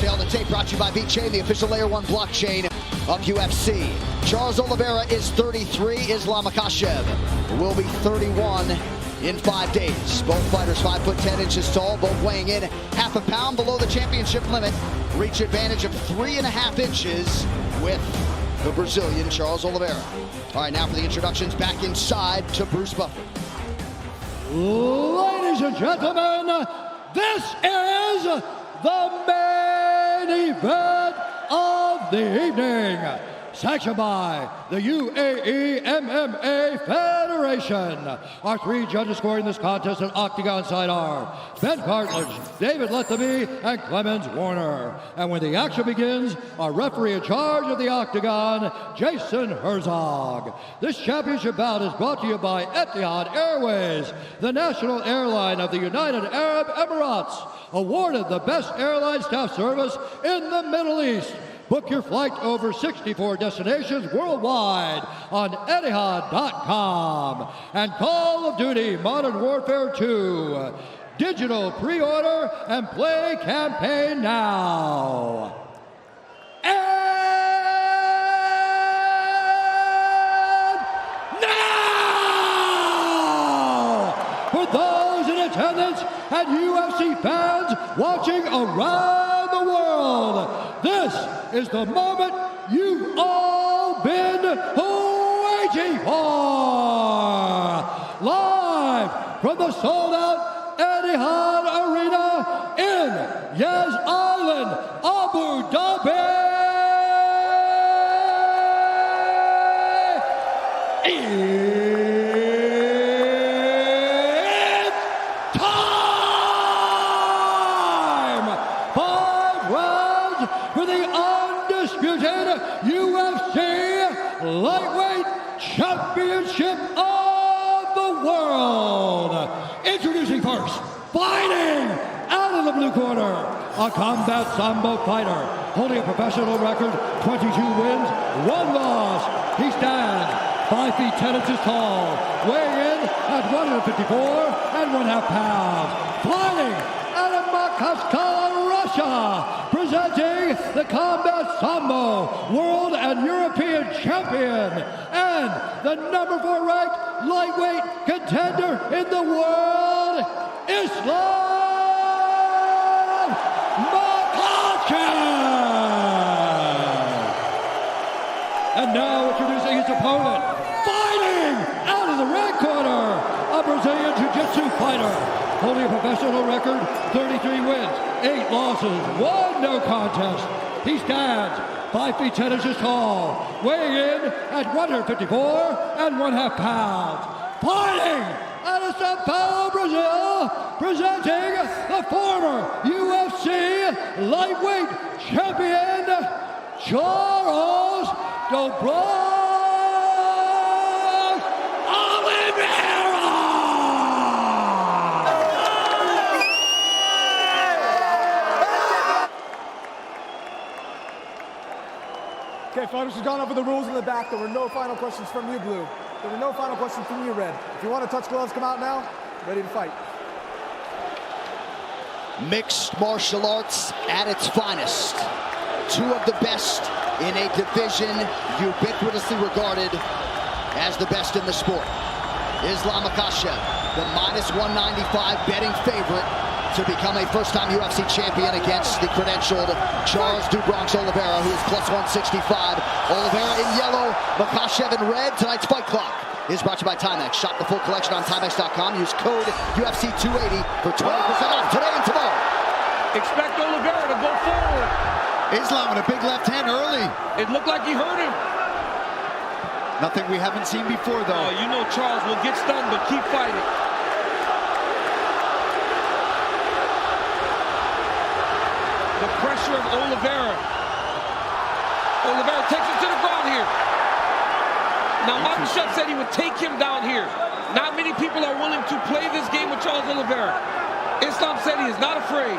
Tail the tape brought to you by VeChain, the official Layer 1 blockchain of UFC. Charles Oливейра is 33. Ислам Mахачев will be 31 in 5 days. Both fighters 5'10" tall, both weighing in half a pound below the championship limit. Reach advantage of 3.5 inches with the Brazilian Charles Oливeyra. All right, now for the introductions, back inside to Bruce Buffer. Ladies and gentlemen, this is the main event of the evening. Sanctioned by the UAE MMA Federation. Our 3 judges scoring this contest at Octagon side are Ben Cartledge, David Lethaby, and Clemens Warner. And when the action begins, our referee in charge of the Octagon, Jason Herzog. This championship bout is brought to you by Etihad Airways, the national airline of the United Arab Emirates, awarded the best airline staff service in the Middle East. Book your flight over 64 destinations worldwide on Etihad.com. And Call of Duty Modern Warfare 2. Digital pre-order and play campaign now. And now! For those in attendance and UFC fans watching around the world, this is the moment you've all been waiting for. Live from the sold-out Etihad Arena in Yas Island, Abu Dhabi. It's time! 5 rounds for the undisputed UFC Lightweight Championship of the World. Introducing first, fighting out of the blue corner, a combat sambo fighter holding a professional record, 22 wins, 1 loss. He stands 5 feet 10 inches tall, weighing in at 154.5 pounds. Flying out of Moscow, Russia, presenting the Combat Sambo World and European Champion and the number 4 ranked lightweight contender in the world, Ислам Mахачев. And now introducing his opponent, fighting out of the red corner, a Brazilian Jiu-Jitsu fighter, holding a professional record, 33 wins, 8 losses, 1 no contest. He stands 5 feet 10 inches tall, weighing in at 154.5 pounds. Fighting out of Sao Paulo, Brazil, presenting the former UFC lightweight champion, Charles Oливейra. Okay, fighters, has gone over the rules in the back. There were no final questions from you, Blue. There were no final questions from you, Red. If you want to touch gloves, come out now. Ready to fight. Mixed martial arts at its finest. 2 of the best in a division ubiquitously regarded as the best in the sport. Ислам Mахачев, the -195 betting favorite to become a first-time UFC champion against the credentialed Charles Oливейra, who is +165. Oливeyra in yellow, Mахачев in red. Tonight's Fight Clock is brought to you by Timex. Shop the full collection on Timex.com. Use code UFC280 for 20% off today and tomorrow. Expect Oливeyra to go forward. Islam with a big left hand early. It looked like he hurt him. Nothing we haven't seen before, though. You know Charles will get stunned, but keep fighting. The pressure of Oливeyra. Oливeyra takes him to the ground here. Now, Machachet said he would take him down here. Not many people are willing to play this game with Charles Oливeyra. Islam said he is not afraid.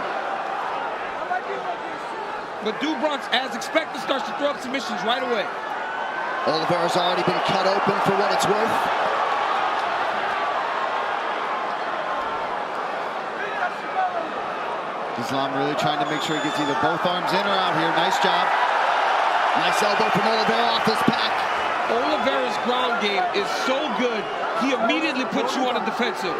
But Bronx, as expected, starts to throw up submissions right away. Oливeyra's already been cut open for what it's worth. Islam really trying to make sure he gets either both arms in or out here. Nice job. Nice elbow from Oливейра off his back. Oливейra's ground game is so good, he immediately puts you on the defensive.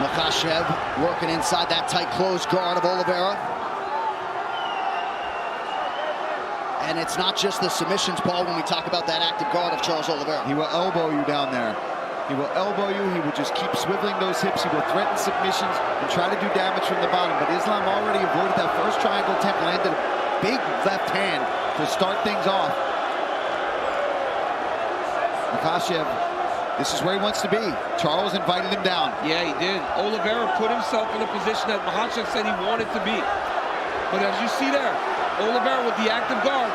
Machacев working inside that tight closed guard of Oливейra. And it's not just the submissions, Paul, when we talk about that active guard of Charles Oливeyra. He will elbow you down there. He will elbow you. He will just keep swiveling those hips. He will threaten submissions and try to do damage from the bottom. But Islam already avoided that first triangle attempt, landed a big left hand to start things off. Machacев, this is where he wants to be. Charles invited him down. Yeah, he did. Oливейra put himself in a position that Machacев said he wanted to be. But as you see there, Oливейra with the active guard.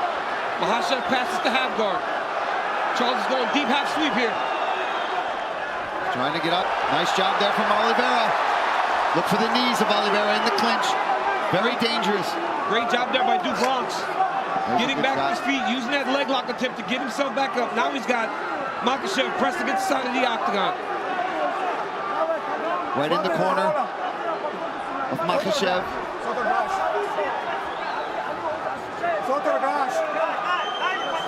Machacев passes the half guard. Charles is going deep half sweep here. Trying to get up. Nice job there from Oливейra. Look for the knees of Oливeyra in the clinch. Very dangerous. Great job there by Dubronx. Getting back to his feet, using that leg lock attempt to get himself back up. Now he's got Machacев pressed against the side of the octagon. Right in the corner of Machacев.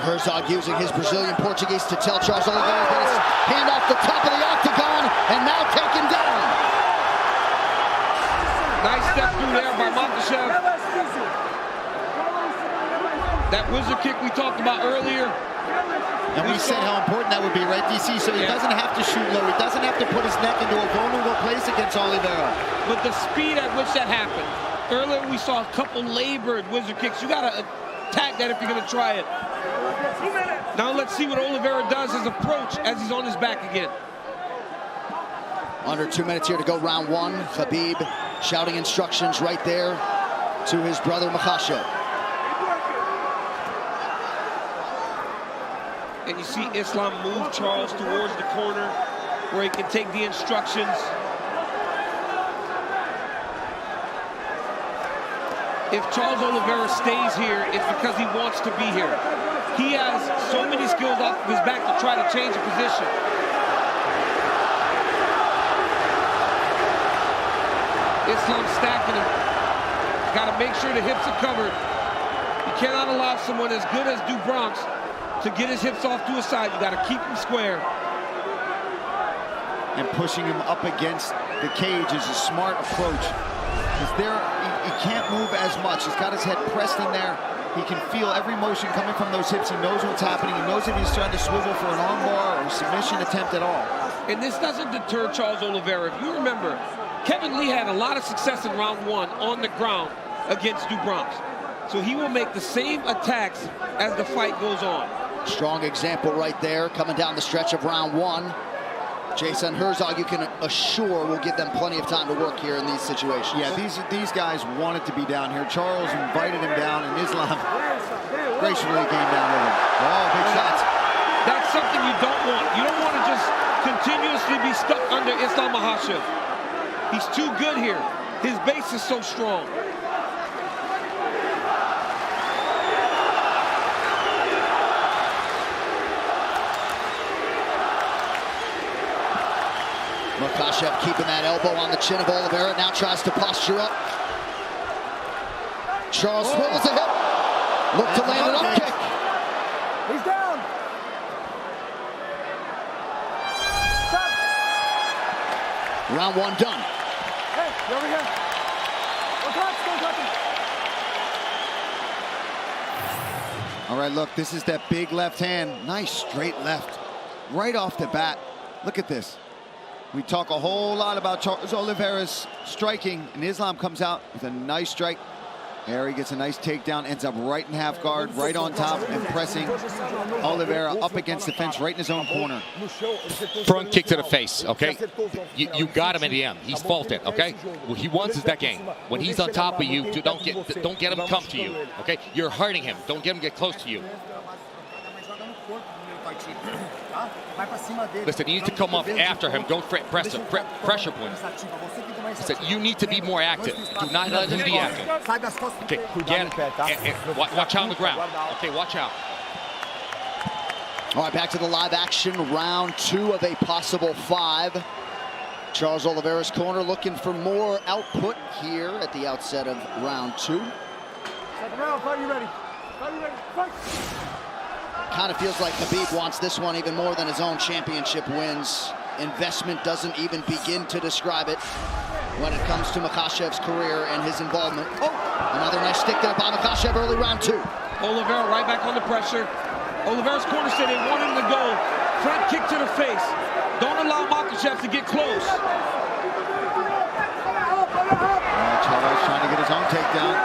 Herzog using his Brazilian Portuguese to tell Charles Oливeyra that his hand off the top of the octagon and now taken down. Nice step through there by Machacев. That wizard kick we talked about earlier. And we said how important that would be, right, DC? So he doesn't have to shoot low. He doesn't have to put his neck into a vulnerable place against Oливeyra. But the speed at which that happened. Earlier we saw a couple labored wizard kicks. You got to attack that if you're going to try it. Now let's see what Oливeyra does his approach as he's on his back again. Under 2 minutes here to go, round one. Khabib shouting instructions right there to his brother Machacев. And you see Islam move Charles towards the corner where he can take the instructions. If Charles Oливeyra stays here, it's because he wants to be here. He has so many skills off of his back to try to change the position. Islam stacking him. Got to make sure the hips are covered. You cannot allow someone as good as Dubronx to get his hips off to his side. You got to keep him square. And pushing him up against the cage is a smart approach. Because there, he can't move as much. He's got his head pressed in there. He can feel every motion coming from those hips. He knows what's happening. He knows if he's trying to swivel for an armbar or a submission attempt at all. And this doesn't deter Charles Oливeyra. If you remember, Kevin Lee had a lot of success in round one on the ground against Dubronx. So he will make the same attacks as the fight goes on. Strong example right there coming down the stretch of round one. Jason Herzog, you can assure, will give them plenty of time to work here in these situations. Yeah, these guys wanted to be down here. Charles invited him down, and Islam gracefully came down with him. Oh, big shots. That's something you don't want. You don't want to just continuously be stuck under Ислама Махачева. He's too good here. His base is so strong. Machacев keeping that elbow on the chin of Oливeyra, now tries to posture up. Charles swivels the hip. Look to land an up kick. He's down. Stop. Round one done. Hey, you over here. Don't touch him. All right, look, this is that big left hand. Nice straight left. Right off the bat. Look at this. We talk a whole lot about Charles Oливeyra's striking, and Islam comes out with a nice strike. There he gets a nice takedown, ends up right in half guard, right on top, and pressing Oливeyra up against the fence, right in his own corner. Front kick to the face, okay? You got him in the end. He's faulted, okay? What he wants is that game. When he's on top of you, don't get him come to you, okay? You're hurting him. Don't get him get close to you. Listen, you need to come up after him. Don't press him. Pressure point. Listen, you need to be more active. Do not let him be active. Okay, get it. And watch out on the ground. Okay, watch out. All right, back to the live action, round 2 of a possible 5. Charles Oliveira's corner looking for more output here at the outset of round 2. Second round, fight you ready. Fight you ready. Fight. Kind of feels like Khabib wants this one even more than his own championship wins. Investment doesn't even begin to describe it when it comes to Makhachev's career and his involvement. Oh, another nice stick there by Makhachev early round 2. Oliveira right back under pressure. Oliveira's corner said they want him to go. Front kick to the face. Don't allow Makachev to get close. Charles trying to get his own takedown.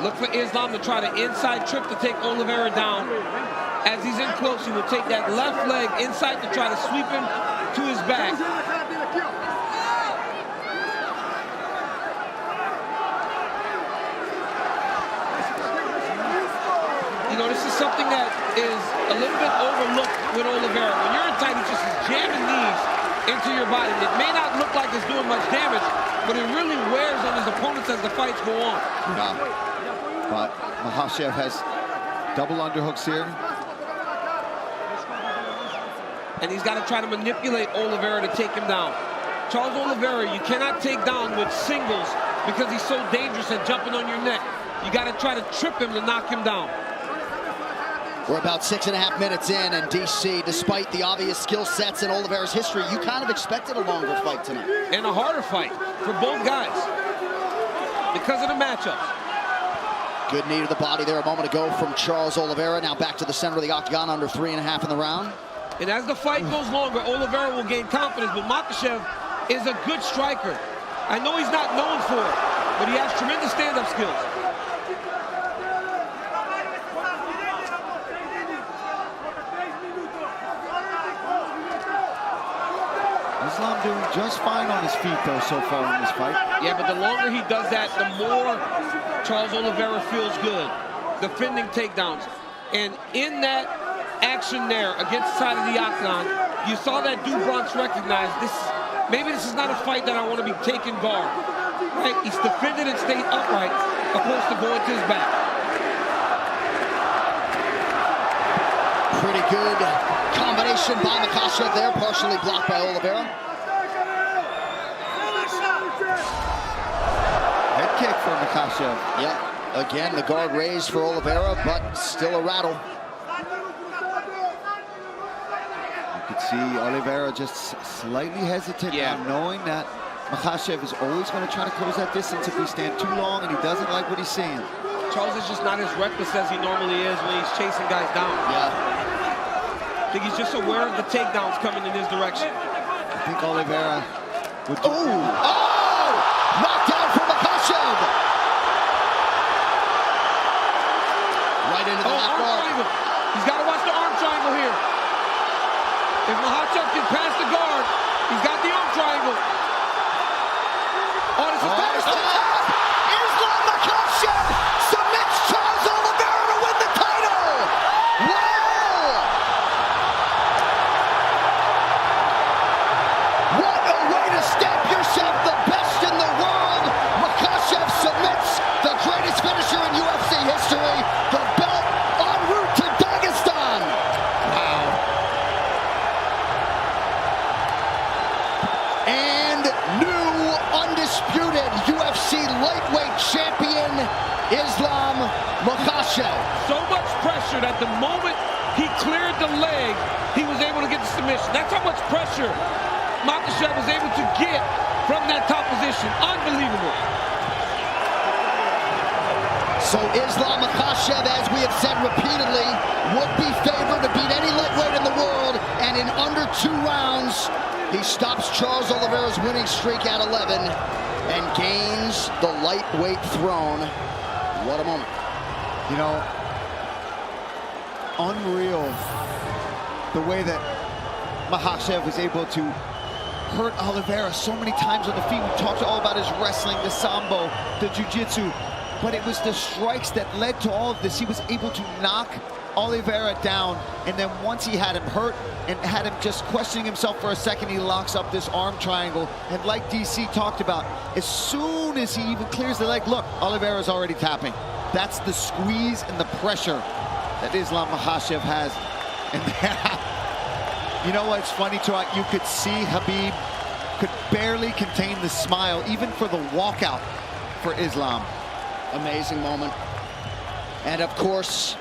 Look for Islam to try the inside trip to take Oliveira down. As he's in close, he will take that left leg inside to try to sweep him to his back. You know, this is something that is a little bit overlooked with Oliveira. When you're in tight, he's just jamming knees into your body. It may not look like it's doing much damage, but it really wears on his opponents as the fights go on. Yeah. But Makhachev has double underhooks here. And he's got to try to manipulate Oliveira to take him down. Charles Oliveira, you cannot take down with singles because he's so dangerous at jumping on your neck. You got to try to trip him to knock him down. We're about 6.5 minutes in, and DC, despite the obvious skill sets in Oliveira's history, you kind of expected a longer fight tonight. And a harder fight for both guys because of the matchup. Good knee to the body there a moment ago from Charles Oliveira. Now back to the center of the octagon, under 3.5 in the round. And as the fight goes longer, Oliveira will gain confidence, but Makachev is a good striker. I know he's not known for it, but he has tremendous stand-up skills. Islam doing just fine on his feet, though, so far in this fight. Yeah, but the longer he does that, the more Charles Oliveira feels good, defending takedowns. And in that action there against the side of the octagon, you saw that Bronx recognize this. Maybe this is not a fight that I want to be taking guard. Right? He's defended and stayed upright, opposed to going to his back. Pretty good combination by Makhachev there, partially blocked by Oliveira. Head kick for Makhachev. Yep. Again, the guard raised for Oliveira, but still a rattle. You could see Oliveira just slightly hesitant now, knowing that Makhachev is always going to try to close that distance if we stand too long, and he doesn't like what he's seeing. Charles is just not as reckless as he normally is when he's chasing guys down. Yeah. I think he's just aware of the takedowns coming in his direction. I think Oliveira would do... Oh! Knockdown from Makachev! Right into the left guard. Triangle. He's got to watch the arm triangle here. If Makachev can pass the guard, he's got the arm triangle. Oh, this is Ислам Махачев submits Charles Oливейра to win the title! Wow! What a way to stamp yourself the best in the world! Makachev submits the greatest finisher in UFC history, the belt en route to Dagestan! Wow. And new undisputed UFC lightweight champion, Ислам Махачев. so much pressure that the moment he cleared the leg, he was able to get the submission. That's how much pressure Makachev was able to get from that top position. Unbelievable. So Ислам Mахачев, as we have said repeatedly, would be favored to beat any lightweight in the world, and in under 2 rounds, he stops Charles Oliveira's winning streak at 11 and gains the lightweight throne. What a moment. You know, unreal the way that Makhachev was able to hurt Oliveira so many times on the feet. We talked all about his wrestling, the sambo, the jiu-jitsu, but it was the strikes that led to all of this. He was able to knock Oливейра down, and then once he had him hurt and had him just questioning himself for a second, he locks up this arm triangle. And like DC talked about, as soon as he even clears the leg, look, Oливейra's already tapping. That's the squeeze and the pressure that Ислам Махачев has. And you know what's funny, too? You could see Khabib could barely contain the smile, even for the walkout for Islam. Amazing moment. And of course,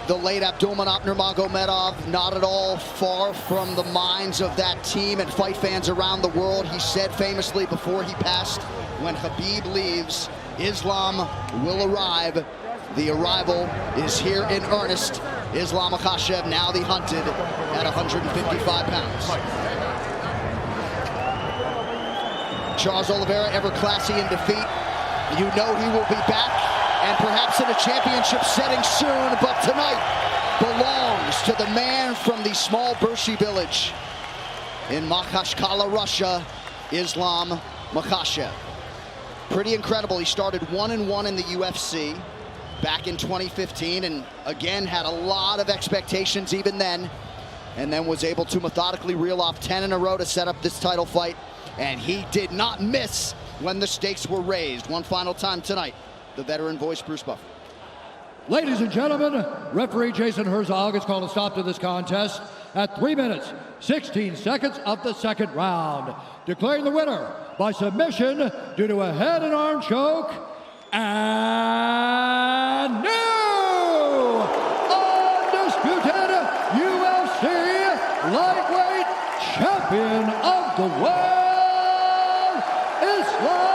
the late Abdulmanap Nurmagomedov, not at all far from the minds of that team and fight fans around the world. He said famously before he passed, when Khabib leaves, Islam will arrive. The arrival is here in earnest. Ислам Махачев, now the hunted, at 155 pounds. Chарльz Oливейра, ever classy in defeat. You know he will be back, and perhaps in a championship setting soon, but tonight belongs to the man from the small Bershi village in Makhachkala, Russia, Ислам Махачев. Pretty incredible. He started 1-1 in the UFC back in 2015, and again had a lot of expectations even then, and then was able to methodically reel off 10 in a row to set up this title fight, and he did not miss when the stakes were raised. One final time tonight, the veteran voice, Bruce Buffer. Ladies and gentlemen, referee Jason Herzog has called a stop to this contest at 3 minutes, 16 seconds of the second round, declaring the winner by submission due to a head and arm choke, and new undisputed UFC lightweight champion of the world, Ислам